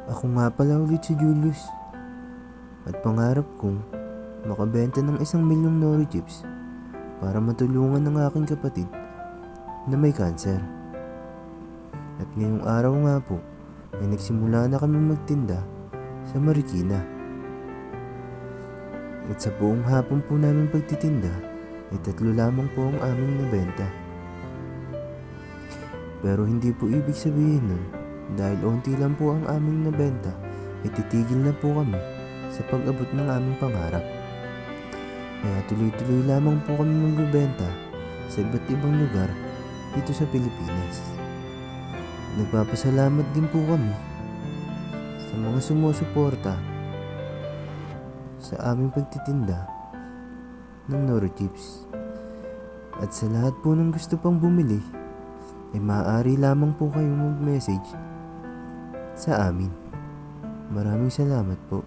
Ako nga pala ulit si Julius at pangarap kong makabenta ng 1 milyong Nori chips para matulungan ng aking kapatid na may kanser. At ngayong araw nga po ay nagsimula na kami magtinda sa Marikina. At sa buong hapon po namin pagtitinda ay 3 lamang po ang aming nabenta. Pero hindi po ibig sabihin nun dahil onti lang po ang aming nabenta ay titigil na po kami sa pag-abot ng aming pangarap. Kaya tuloy-tuloy lamang po kami magbebenta sa iba't ibang lugar dito sa Pilipinas. Nagpapasalamat din po kami sa mga sumusuporta sa aming pagtitinda ng Noro Chips. At sa lahat po ng gusto pang bumili ay maaari lamang po kayong mag-message sa amin. Maraming salamat po.